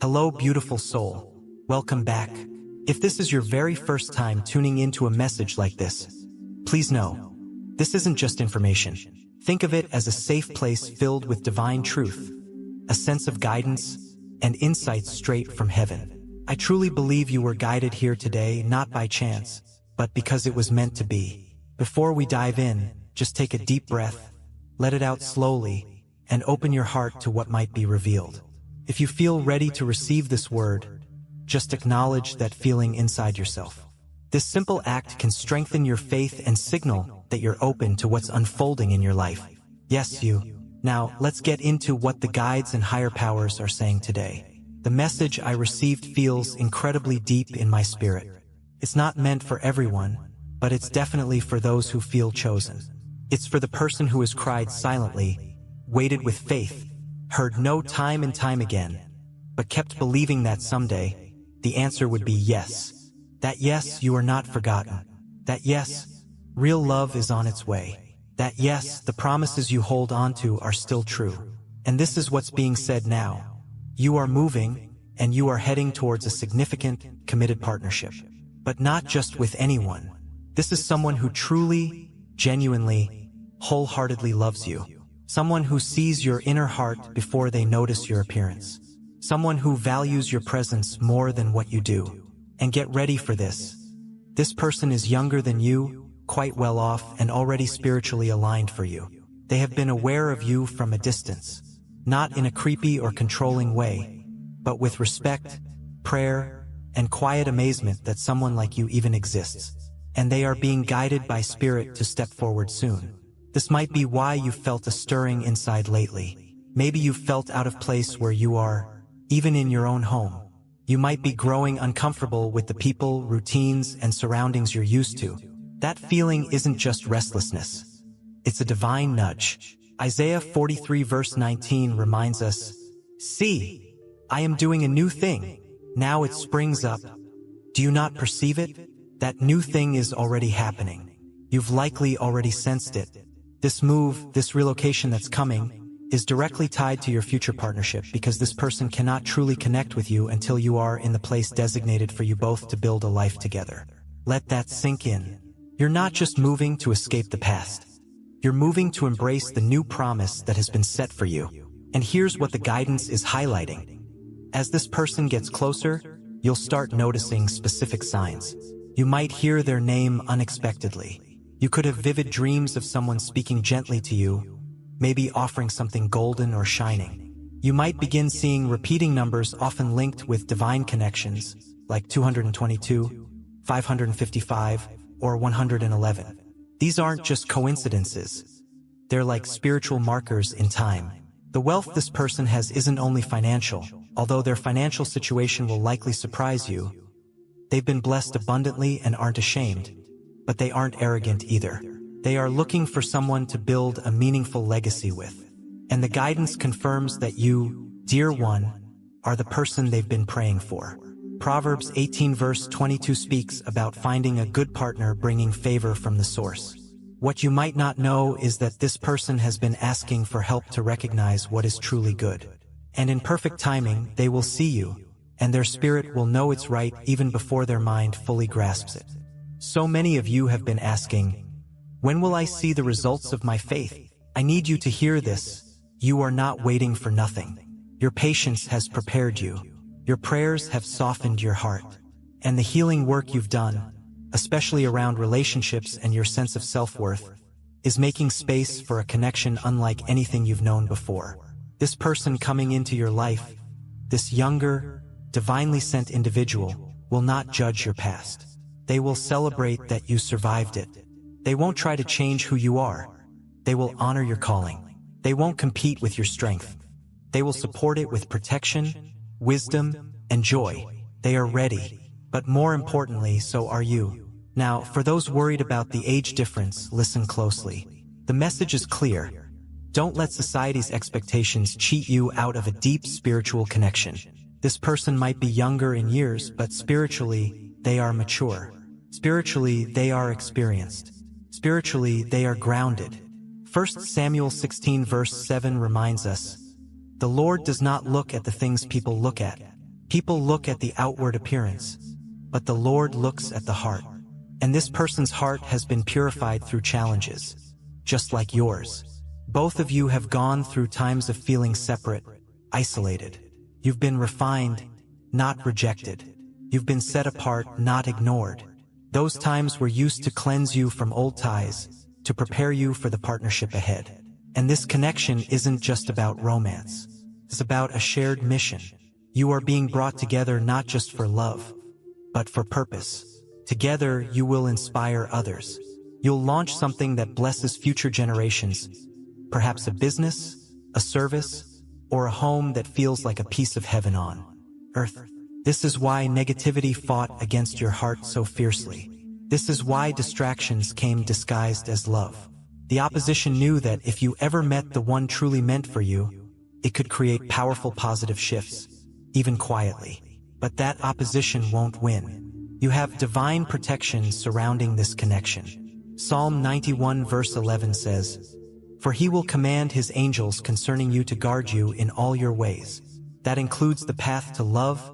Hello, beautiful soul. Welcome back. If this is your very first time tuning into a message like this, please know, this isn't just information. Think of it as a safe place filled with divine truth, a sense of guidance, and insights straight from heaven. I truly believe you were guided here today not by chance, but because it was meant to be. Before we dive in, just take a deep breath, let it out slowly, and open your heart to what might be revealed. If you feel ready to receive this word, just acknowledge that feeling inside yourself. This simple act can strengthen your faith and signal that you're open to what's unfolding in your life. Yes, you. Now, let's get into what the guides and higher powers are saying today. The message I received feels incredibly deep in my spirit. It's not meant for everyone, but it's definitely for those who feel chosen. It's for the person who has cried silently, waited with faith, heard no time and time again, but kept believing that someday, the answer would be yes. That yes, you are not forgotten. That yes, real love is on its way. That yes, the promises you hold onto are still true. And this is what's being said now. You are moving, and you are heading towards a significant, committed partnership. But not just with anyone. This is someone who truly, genuinely, wholeheartedly loves you. Someone who sees your inner heart before they notice your appearance. Someone who values your presence more than what you do. And get ready for this. This person is younger than you, quite well off, and already spiritually aligned for you. They have been aware of you from a distance. Not in a creepy or controlling way, but with respect, prayer, and quiet amazement that someone like you even exists. And they are being guided by spirit to step forward soon. This might be why you felt a stirring inside lately. Maybe you felt out of place where you are, even in your own home. You might be growing uncomfortable with the people, routines, and surroundings you're used to. That feeling isn't just restlessness. It's a divine nudge. Isaiah 43 verse 19 reminds us, "See, I am doing a new thing. Now it springs up. Do you not perceive it? That new thing is already happening. You've likely already sensed it. This move, this relocation that's coming, is directly tied to your future partnership because this person cannot truly connect with you until you are in the place designated for you both to build a life together." Let that sink in. You're not just moving to escape the past. You're moving to embrace the new promise that has been set for you. And here's what the guidance is highlighting. As this person gets closer, you'll start noticing specific signs. You might hear their name unexpectedly. You could have vivid dreams of someone speaking gently to you, maybe offering something golden or shining. You might begin seeing repeating numbers often linked with divine connections, like 222, 555, or 111. These aren't just coincidences. They're like spiritual markers in time. The wealth this person has isn't only financial, although their financial situation will likely surprise you. They've been blessed abundantly and aren't ashamed. But they aren't arrogant either. They are looking for someone to build a meaningful legacy with. And the guidance confirms that you, dear one, are the person they've been praying for. Proverbs 18 verse 22 speaks about finding a good partner bringing favor from the source. What you might not know is that this person has been asking for help to recognize what is truly good. And in perfect timing, they will see you, and their spirit will know it's right even before their mind fully grasps it. So many of you have been asking, when will I see the results of my faith? I need you to hear this. You are not waiting for nothing. Your patience has prepared you. Your prayers have softened your heart. And the healing work you've done, especially around relationships and your sense of self-worth, is making space for a connection unlike anything you've known before. This person coming into your life, this younger, divinely sent individual, will not judge your past. They will celebrate that you survived it. They won't try to change who you are. They will honor your calling. They won't compete with your strength. They will support it with protection, wisdom, and joy. They are ready, but more importantly, so are you. Now, for those worried about the age difference, listen closely. The message is clear. Don't let society's expectations cheat you out of a deep spiritual connection. This person might be younger in years, but spiritually, they are mature. Spiritually, they are experienced. Spiritually, they are grounded. 1 Samuel 16 verse 7 reminds us, "The Lord does not look at the things people look at. People look at the outward appearance, but the Lord looks at the heart. And this person's heart has been purified through challenges, just like yours. Both of you have gone through times of feeling separate, isolated. You've been refined, not rejected. You've been set apart, not ignored. Those times were used to cleanse you from old ties, to prepare you for the partnership ahead. And this connection isn't just about romance. It's about a shared mission. You are being brought together not just for love, but for purpose. Together, you will inspire others. You'll launch something that blesses future generations, perhaps a business, a service, or a home that feels like a piece of heaven on earth. This is why negativity fought against your heart so fiercely. This is why distractions came disguised as love. The opposition knew that if you ever met the one truly meant for you, it could create powerful positive shifts, even quietly. But that opposition won't win. You have divine protection surrounding this connection. Psalm 91 verse 11 says, "For he will command his angels concerning you to guard you in all your ways." That includes the path to love,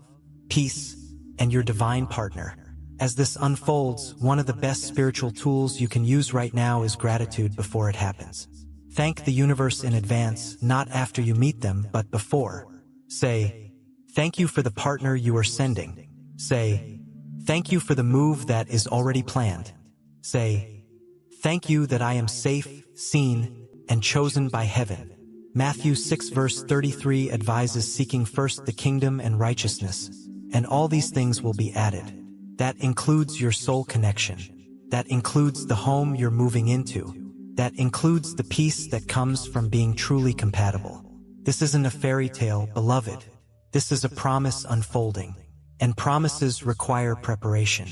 peace, and your divine partner. As this unfolds, one of the best spiritual tools you can use right now is gratitude before it happens. Thank the universe in advance, not after you meet them, but before. Say, "Thank you for the partner you are sending." Say, "Thank you for the move that is already planned." Say, "Thank you that I am safe, seen, and chosen by heaven." Matthew 6 verse 33 advises seeking first the kingdom and righteousness, and all these things will be added. That includes your soul connection. That includes the home you're moving into. That includes the peace that comes from being truly compatible. This isn't a fairy tale, beloved. This is a promise unfolding. And promises require preparation.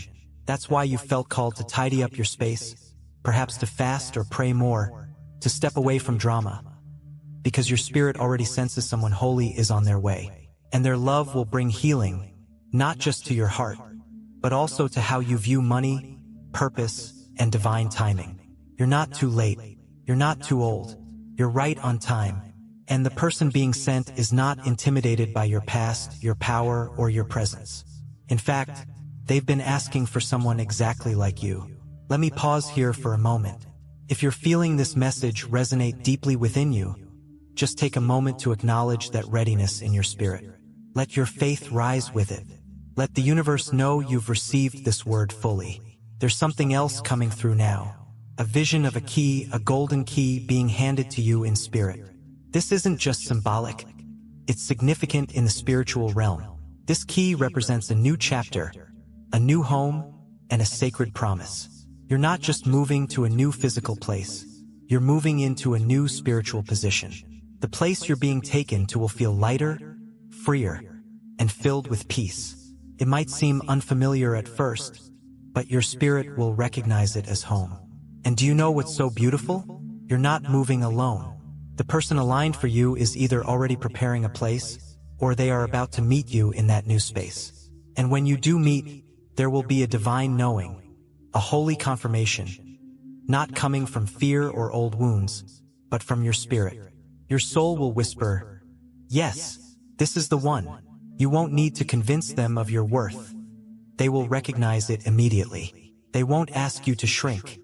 That's why you felt called to tidy up your space, perhaps to fast or pray more, to step away from drama. Because your spirit already senses someone holy is on their way. And their love will bring healing, not just to your heart, but also to how you view money, purpose, and divine timing. You're not too late. You're not too old. You're right on time. And the person being sent is not intimidated by your past, your power, or your presence. In fact, they've been asking for someone exactly like you. Let me pause here for a moment. If you're feeling this message resonate deeply within you, just take a moment to acknowledge that readiness in your spirit. Let your faith rise with it. Let the universe know you've received this word fully. There's something else coming through now. A vision of a key, a golden key being handed to you in spirit. This isn't just symbolic. It's significant in the spiritual realm. This key represents a new chapter, a new home, and a sacred promise. You're not just moving to a new physical place. You're moving into a new spiritual position. The place you're being taken to will feel lighter, freer, and filled with peace. It might seem unfamiliar at first, but your spirit will recognize it as home. And do you know what's so beautiful? You're not moving alone. The person aligned for you is either already preparing a place, or they are about to meet you in that new space. And when you do meet, there will be a divine knowing, a holy confirmation, not coming from fear or old wounds, but from your spirit. Your soul will whisper, "Yes, this is the one." You won't need to convince them of your worth. They will recognize it immediately. They won't ask you to shrink.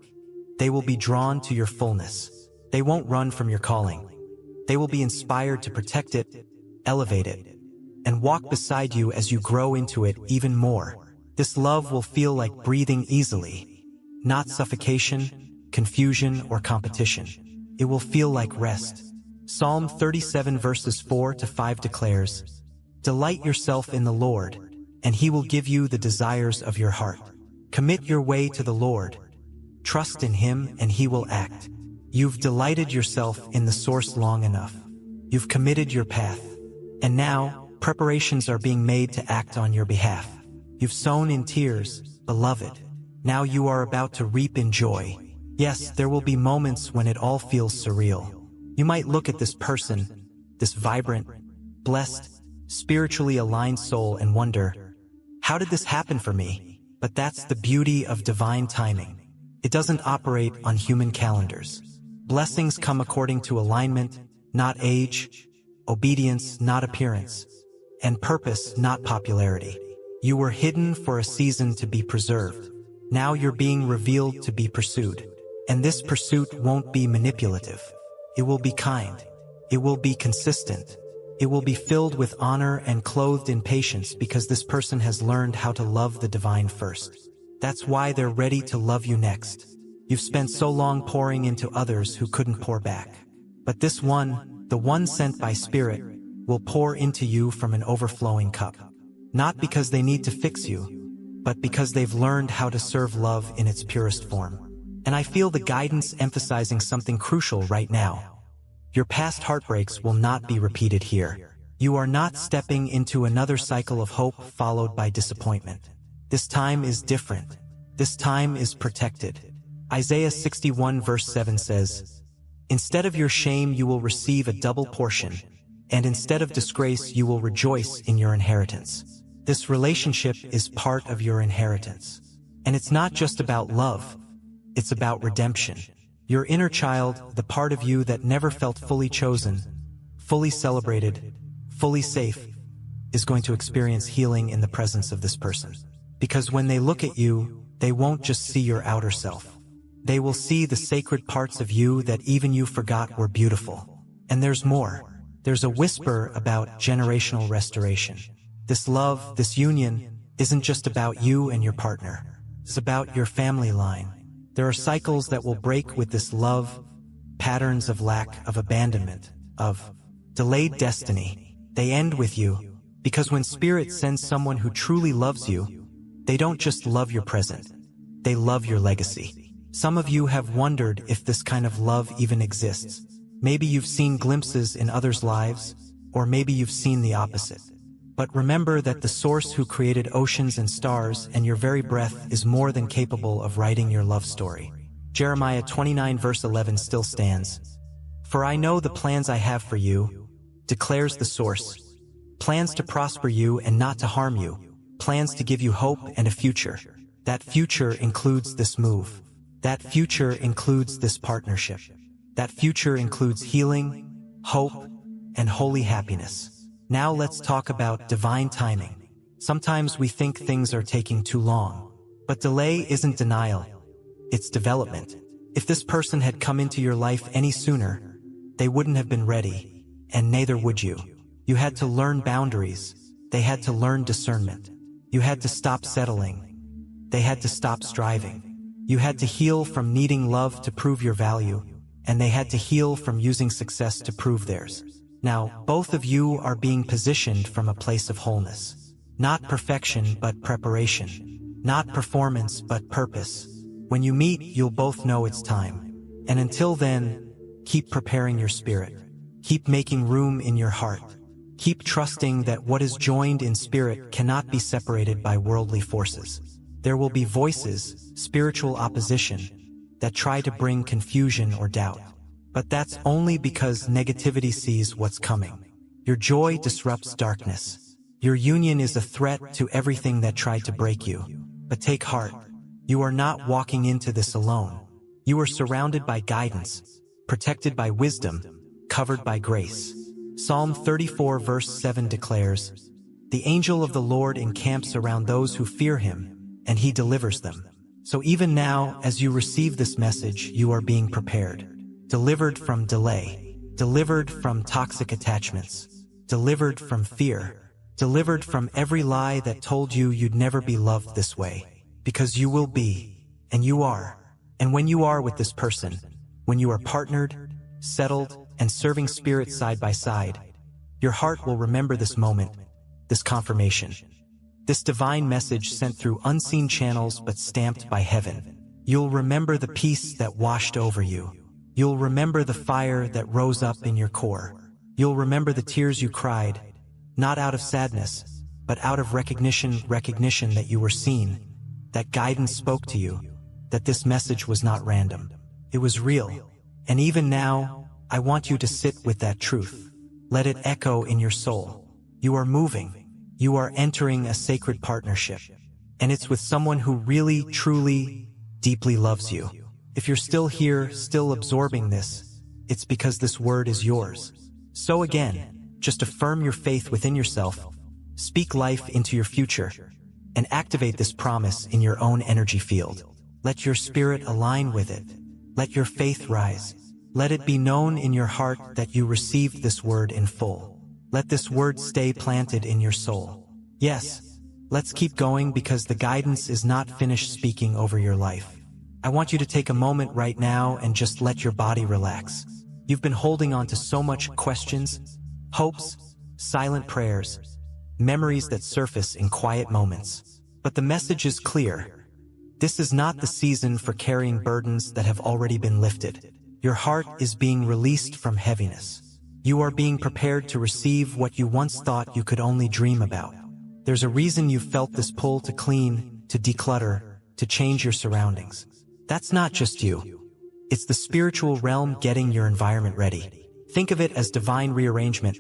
They will be drawn to your fullness. They won't run from your calling. They will be inspired to protect it, elevate it, and walk beside you as you grow into it even more. This love will feel like breathing easily, not suffocation, confusion, or competition. It will feel like rest. Psalm 37 verses 4 to 5 declares, "Delight yourself in the Lord, and He will give you the desires of your heart. Commit your way to the Lord. Trust in Him and He will act." You've delighted yourself in the source long enough. You've committed your path. And now, preparations are being made to act on your behalf. You've sown in tears, beloved. Now you are about to reap in joy. Yes, there will be moments when it all feels surreal. You might look at this person, this vibrant, blessed, spiritually aligned soul and wonder, how did this happen for me? But that's the beauty of divine timing. It doesn't operate on human calendars. Blessings come according to alignment, not age, obedience, not appearance. and purpose, not popularity. You were hidden for a season to be preserved. Now you're being revealed to be pursued. And this pursuit won't be manipulative. It will be kind. It will be consistent. It will be filled with honor and clothed in patience, because this person has learned how to love the divine first. That's why they're ready to love you next. You've spent so long pouring into others who couldn't pour back. But this one, the one sent by Spirit, will pour into you from an overflowing cup. Not because they need to fix you, but because they've learned how to serve love in its purest form. And I feel the guidance emphasizing something crucial right now. Your past heartbreaks will not be repeated here. You are not stepping into another cycle of hope followed by disappointment. This time is different. This time is protected. Isaiah 61 verse 7 says, "Instead of your shame you will receive a double portion, and instead of disgrace you will rejoice in your inheritance." This relationship is part of your inheritance. And it's not just about love. It's about redemption. Your inner child, the part of you that never felt fully chosen, fully celebrated, fully safe, is going to experience healing in the presence of this person. Because when they look at you, they won't just see your outer self. They will see the sacred parts of you that even you forgot were beautiful. And there's more. There's a whisper about generational restoration. This love, this union, isn't just about you and your partner. It's about your family line. There are cycles that will break with this love, patterns of lack, of abandonment, of delayed destiny. They end with you, because when Spirit sends someone who truly loves you, they don't just love your present, they love your legacy. Some of you have wondered if this kind of love even exists. Maybe you've seen glimpses in others' lives, or maybe you've seen the opposite. But remember that the source who created oceans and stars and your very breath is more than capable of writing your love story. Jeremiah 29 verse 11 still stands. "For I know the plans I have for you," declares the source. "Plans to prosper you and not to harm you. Plans to give you hope and a future." That future includes this move. That future includes this partnership. That future includes healing, hope, and holy happiness. Now let's talk about divine timing. Sometimes we think things are taking too long. But delay isn't denial. It's development. If this person had come into your life any sooner, they wouldn't have been ready, and neither would you. You had to learn boundaries. They had to learn discernment. You had to stop settling. They had to stop striving. You had to heal from needing love to prove your value, and they had to heal from using success to prove theirs. Now, both of you are being positioned from a place of wholeness. Not perfection, but preparation. Not performance, but purpose. When you meet, you'll both know it's time. And until then, keep preparing your spirit. Keep making room in your heart. Keep trusting that what is joined in spirit cannot be separated by worldly forces. There will be voices, spiritual opposition, that try to bring confusion or doubt. But that's only because negativity sees what's coming. Your joy disrupts darkness. Your union is a threat to everything that tried to break you. But take heart. You are not walking into this alone. You are surrounded by guidance, protected by wisdom, covered by grace. Psalm 34 verse 7 declares, "The angel of the Lord encamps around those who fear him, and he delivers them." So even now, as you receive this message, you are being prepared. Delivered from delay, delivered from toxic attachments, delivered from fear, delivered from every lie that told you you'd never be loved this way. Because you will be, and you are. And when you are with this person, when you are partnered, settled, and serving spirit side by side, your heart will remember this moment, this confirmation, this divine message sent through unseen channels but stamped by heaven. You'll remember the peace that washed over you. You'll remember the fire that rose up in your core. You'll remember the tears you cried, not out of sadness, but out of recognition that you were seen, that guidance spoke to you, that this message was not random. It was real. And even now, I want you to sit with that truth. Let it echo in your soul. You are moving. You are entering a sacred partnership. And it's with someone who really, truly, deeply loves you. If you're still here, still absorbing this, it's because this word is yours. So again, just affirm your faith within yourself. Speak life into your future and activate this promise in your own energy field. Let your spirit align with it. Let your faith rise. Let it be known in your heart that you received this word in full. Let this word stay planted in your soul. Yes, let's keep going because the guidance is not finished speaking over your life. I want you to take a moment right now and just let your body relax. You've been holding on to so much questions, hopes, silent prayers, memories that surface in quiet moments. But the message is clear. This is not the season for carrying burdens that have already been lifted. Your heart is being released from heaviness. You are being prepared to receive what you once thought you could only dream about. There's a reason you felt this pull to clean, to declutter, to change your surroundings. That's not just you. It's the spiritual realm getting your environment ready. Think of it as divine rearrangement,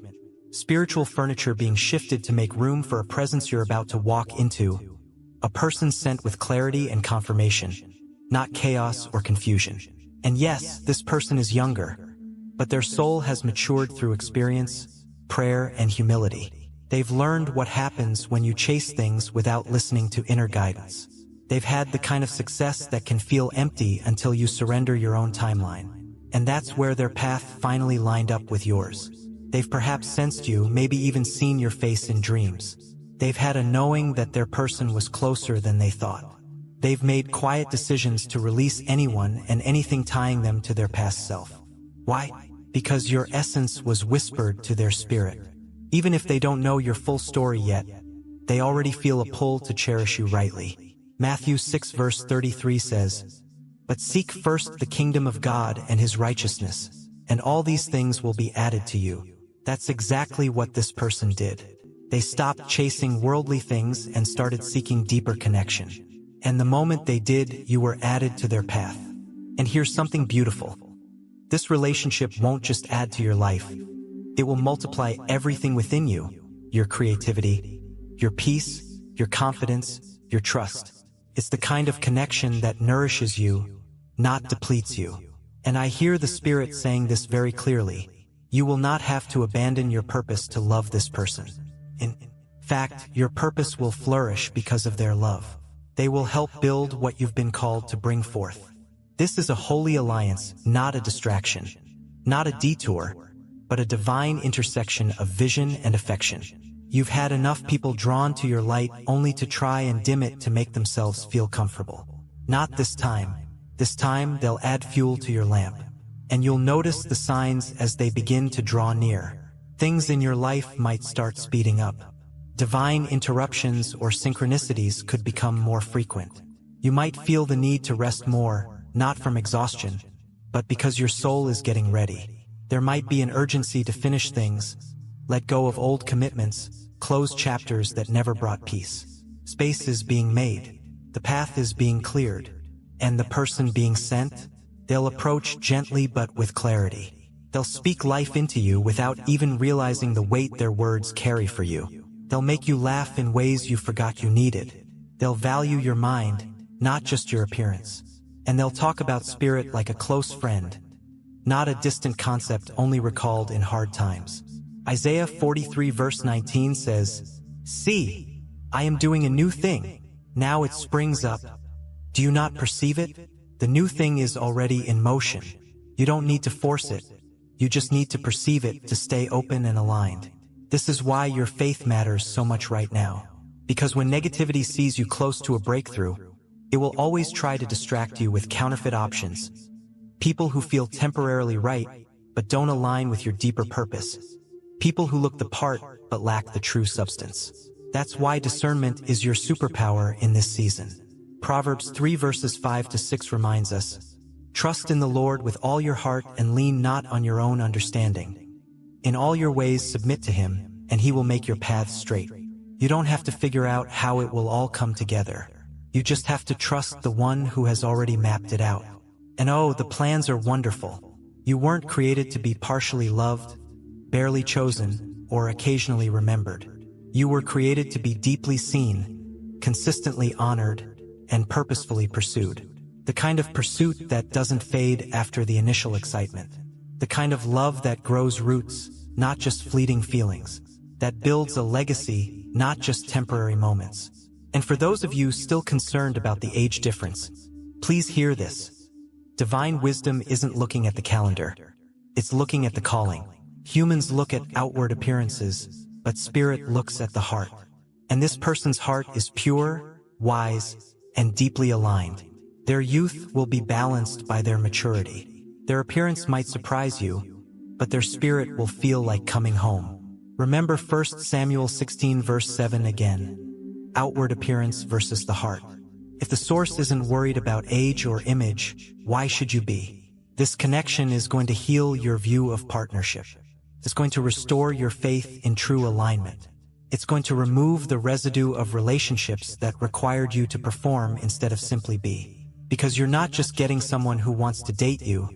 spiritual furniture being shifted to make room for a presence you're about to walk into, a person sent with clarity and confirmation, not chaos or confusion. And yes, this person is younger, but their soul has matured through experience, prayer, and humility. They've learned what happens when you chase things without listening to inner guidance. They've had the kind of success that can feel empty until you surrender your own timeline. And that's where their path finally lined up with yours. They've perhaps sensed you, maybe even seen your face in dreams. They've had a knowing that their person was closer than they thought. They've made quiet decisions to release anyone and anything tying them to their past self. Why? Because your essence was whispered to their spirit. Even if they don't know your full story yet, they already feel a pull to cherish you rightly. Matthew 6 verse 33 says, "But seek first the kingdom of God and his righteousness, and all these things will be added to you." That's exactly what this person did. They stopped chasing worldly things and started seeking deeper connection. And the moment they did, you were added to their path. And here's something beautiful. This relationship won't just add to your life. It will multiply everything within you. Your creativity, your peace, your confidence, your trust. It's the kind of connection that nourishes you, not depletes you. And I hear the Spirit saying this very clearly. You will not have to abandon your purpose to love this person. In fact, your purpose will flourish because of their love. They will help build what you've been called to bring forth. This is a holy alliance, not a distraction, not a detour, but a divine intersection of vision and affection. You've had enough people drawn to your light only to try and dim it to make themselves feel comfortable. Not this time. This time they'll add fuel to your lamp. And you'll notice the signs as they begin to draw near. Things in your life might start speeding up. Divine interruptions or synchronicities could become more frequent. You might feel the need to rest more, not from exhaustion, but because your soul is getting ready. There might be an urgency to finish things, let go of old commitments, close chapters that never brought peace. Space is being made, the path is being cleared, and the person being sent, they'll approach gently but with clarity. They'll speak life into you without even realizing the weight their words carry for you. They'll make you laugh in ways you forgot you needed. They'll value your mind, not just your appearance. And they'll talk about spirit like a close friend, not a distant concept only recalled in hard times. Isaiah 43 verse 19 says, "See, I am doing a new thing. Now it springs up. Do you not perceive it? The new thing is already in motion. You don't need to force it. You just need to perceive it to stay open and aligned." This is why your faith matters so much right now. Because when negativity sees you close to a breakthrough, it will always try to distract you with counterfeit options. People who feel temporarily right, but don't align with your deeper purpose. People who look the part, but lack the true substance. That's why discernment is your superpower in this season. Proverbs 3 verses 5 to 6 reminds us, "Trust in the Lord with all your heart and lean not on your own understanding. In all your ways submit to him, and he will make your paths straight." You don't have to figure out how it will all come together. You just have to trust the one who has already mapped it out. And oh, the plans are wonderful. You weren't created to be partially loved, barely chosen, or occasionally remembered. You were created to be deeply seen, consistently honored, and purposefully pursued. The kind of pursuit that doesn't fade after the initial excitement. The kind of love that grows roots, not just fleeting feelings. that builds a legacy, not just temporary moments. And for those of you still concerned about the age difference, please hear this. Divine wisdom isn't looking at the calendar. It's looking at the calling. Humans look at outward appearances, but spirit looks at the heart. And this person's heart is pure, wise, and deeply aligned. Their youth will be balanced by their maturity. Their appearance might surprise you, but their spirit will feel like coming home. Remember 1 Samuel 16 verse 7 again. Outward appearance versus the heart. If the source isn't worried about age or image, why should you be? This connection is going to heal your view of partnership. It's going to restore your faith in true alignment. It's going to remove the residue of relationships that required you to perform instead of simply be. Because you're not just getting someone who wants to date you,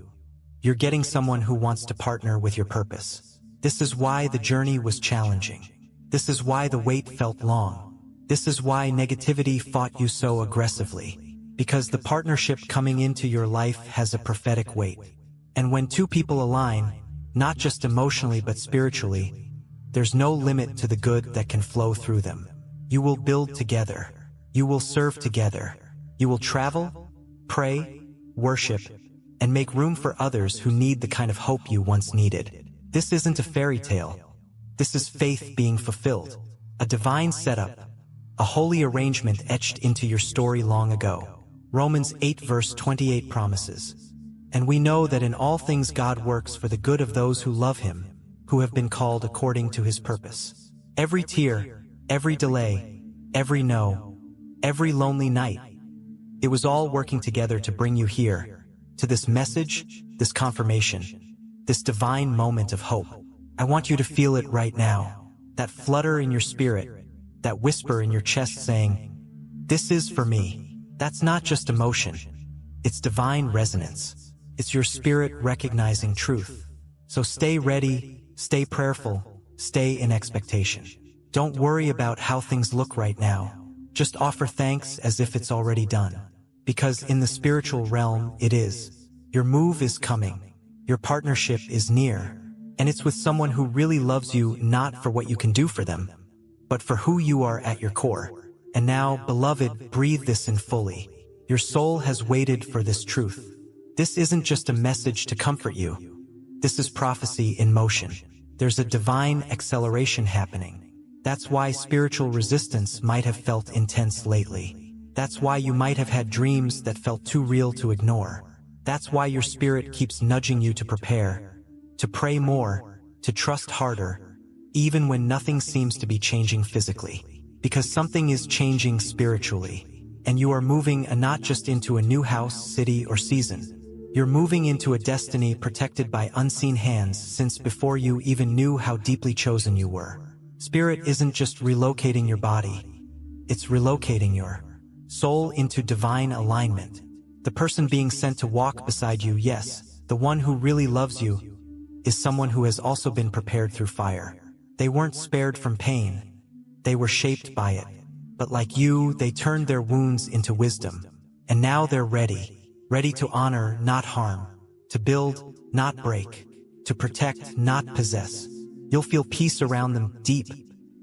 you're getting someone who wants to partner with your purpose. This is why the journey was challenging. This is why the wait felt long. This is why negativity fought you so aggressively. Because the partnership coming into your life has a prophetic weight. And when two people align, not just emotionally but spiritually, there's no limit to the good that can flow through them. You will build together. You will serve together. You will travel, pray, worship, and make room for others who need the kind of hope you once needed. This isn't a fairy tale. This is faith being fulfilled. A divine setup. A holy arrangement etched into your story long ago. Romans 8 verse 28 promises. And we know that in all things God works for the good of those who love Him, who have been called according to His purpose. Every tear, every delay, every no, every lonely night, it was all working together to bring you here, to this message, this confirmation, this divine moment of hope. I want you to feel it right now. That flutter in your spirit, that whisper in your chest saying, "This is for me." That's not just emotion. It's divine resonance. It's your spirit recognizing truth. So stay ready, stay prayerful, stay in expectation. Don't worry about how things look right now. Just offer thanks as if it's already done. Because in the spiritual realm, it is. Your move is coming. Your partnership is near. And it's with someone who really loves you, not for what you can do for them, but for who you are at your core. And now, beloved, breathe this in fully. Your soul has waited for this truth. This isn't just a message to comfort you. This is prophecy in motion. There's a divine acceleration happening. That's why spiritual resistance might have felt intense lately. That's why you might have had dreams that felt too real to ignore. That's why your spirit keeps nudging you to prepare, to pray more, to trust harder, even when nothing seems to be changing physically. Because something is changing spiritually. And you are moving not just into a new house, city, or season. You're moving into a destiny protected by unseen hands since before you even knew how deeply chosen you were. Spirit isn't just relocating your body. It's relocating your soul into divine alignment. The person being sent to walk beside you, yes, the one who really loves you, is someone who has also been prepared through fire. They weren't spared from pain. They were shaped by it. But like you, they turned their wounds into wisdom. And now they're ready to honor, not harm, to build, not break, to protect, not possess. You'll feel peace around them, deep,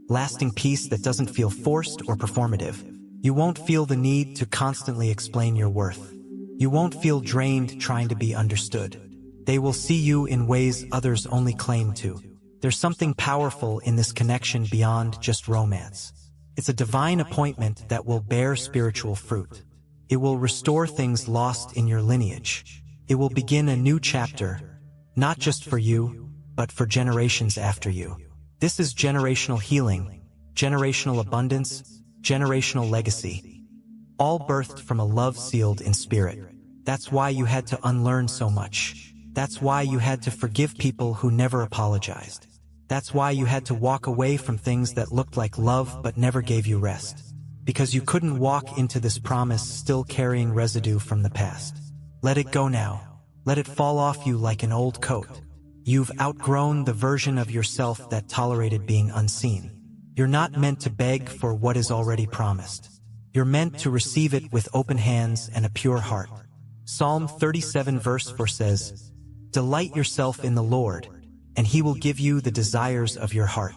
lasting peace that doesn't feel forced or performative. You won't feel the need to constantly explain your worth. You won't feel drained trying to be understood. They will see you in ways others only claim to. There's something powerful in this connection beyond just romance. It's a divine appointment that will bear spiritual fruit. It will restore things lost in your lineage. It will begin a new chapter, not just for you, but for generations after you. This is generational healing, generational abundance, generational legacy, all birthed from a love sealed in spirit. That's why you had to unlearn so much. That's why you had to forgive people who never apologized. That's why you had to walk away from things that looked like love but never gave you rest. Because you couldn't walk into this promise still carrying residue from the past. Let it go now. Let it fall off you like an old coat. You've outgrown the version of yourself that tolerated being unseen. You're not meant to beg for what is already promised. You're meant to receive it with open hands and a pure heart. Psalm 37 verse 4 says, "Delight yourself in the Lord, and He will give you the desires of your heart."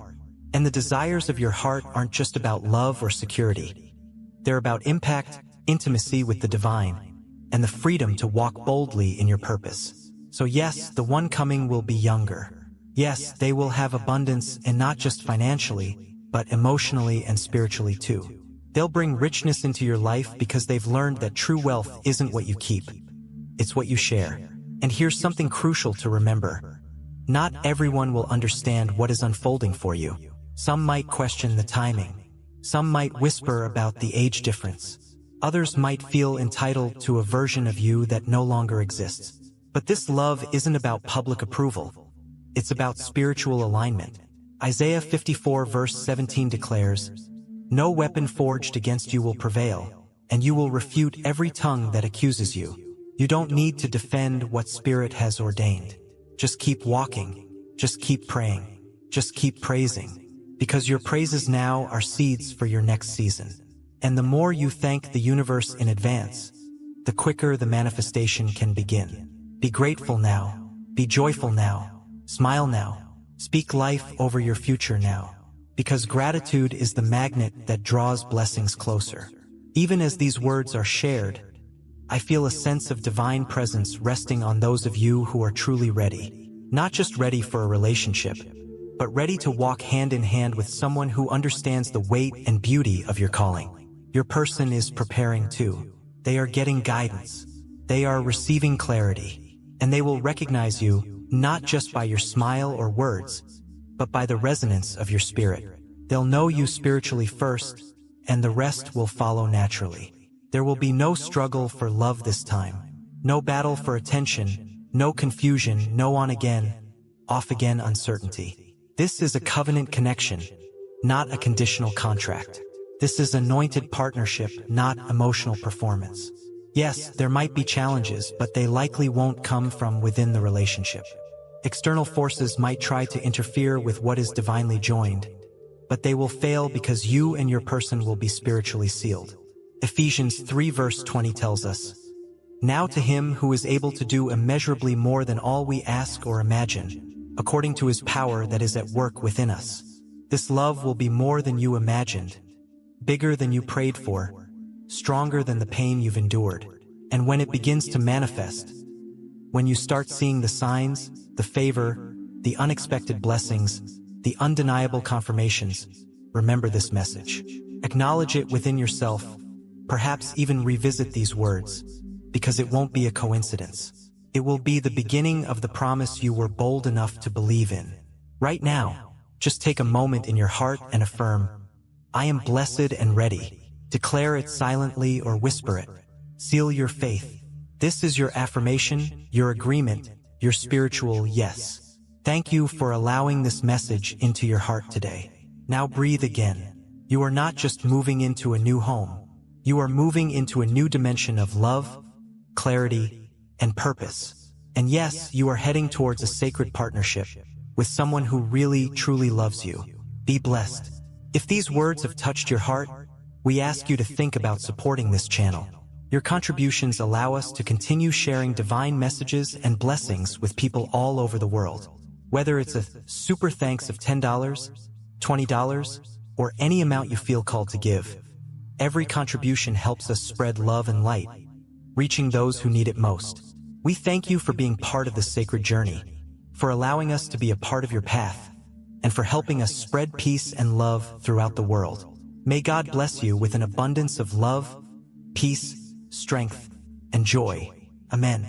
And the desires of your heart aren't just about love or security. They're about impact, intimacy with the divine, and the freedom to walk boldly in your purpose. So yes, the one coming will be younger. Yes, they will have abundance, and not just financially, but emotionally and spiritually too. They'll bring richness into your life because they've learned that true wealth isn't what you keep. It's what you share. And here's something crucial to remember. Not everyone will understand what is unfolding for you. Some might question the timing. Some might whisper about the age difference. Others might feel entitled to a version of you that no longer exists. But this love isn't about public approval. It's about spiritual alignment. Isaiah 54 verse 17 declares, "No weapon forged against you will prevail, and you will refute every tongue that accuses you." You don't need to defend what Spirit has ordained. Just keep walking. Just keep praying. Just keep praising. Because your praises now are seeds for your next season. And the more you thank the universe in advance, the quicker the manifestation can begin. Be grateful now. Be joyful now. Smile now. Speak life over your future now. Because gratitude is the magnet that draws blessings closer. Even as these words are shared, I feel a sense of divine presence resting on those of you who are truly ready. Not just ready for a relationship, but ready to walk hand in hand with someone who understands the weight and beauty of your calling. Your person is preparing too. They are getting guidance. They are receiving clarity. And they will recognize you not just by your smile or words, but by the resonance of your spirit. They'll know you spiritually first, and the rest will follow naturally. There will be no struggle for love this time. No battle for attention, no confusion, no on again, off again uncertainty. This is a covenant connection, not a conditional contract. This is anointed partnership, not emotional performance. Yes, there might be challenges, but they likely won't come from within the relationship. External forces might try to interfere with what is divinely joined, but they will fail because you and your person will be spiritually sealed. Ephesians 3 verse 20 tells us, "Now to him who is able to do immeasurably more than all we ask or imagine, according to his power that is at work within us." This love will be more than you imagined, bigger than you prayed for, stronger than the pain you've endured. And when it begins to manifest, when you start seeing the signs, the favor, the unexpected blessings, the undeniable confirmations, remember this message. Acknowledge it within yourself, perhaps even revisit these words, because it won't be a coincidence. It will be the beginning of the promise you were bold enough to believe in. Right now, just take a moment in your heart and affirm, "I am blessed and ready." Declare it silently or whisper it. Seal your faith. This is your affirmation, your agreement, your spiritual yes. Thank you for allowing this message into your heart today. Now breathe again. You are not just moving into a new home. You are moving into a new dimension of love, clarity, and purpose. And yes, you are heading towards a sacred partnership with someone who really, truly loves you. Be blessed. If these words have touched your heart, we ask you to think about supporting this channel. Your contributions allow us to continue sharing divine messages and blessings with people all over the world. Whether it's a super thanks of $10, $20, or any amount you feel called to give, every contribution helps us spread love and light, reaching those who need it most. We thank you for being part of this sacred journey, for allowing us to be a part of your path, and for helping us spread peace and love throughout the world. May God bless you with an abundance of love, peace, strength, and joy. Amen.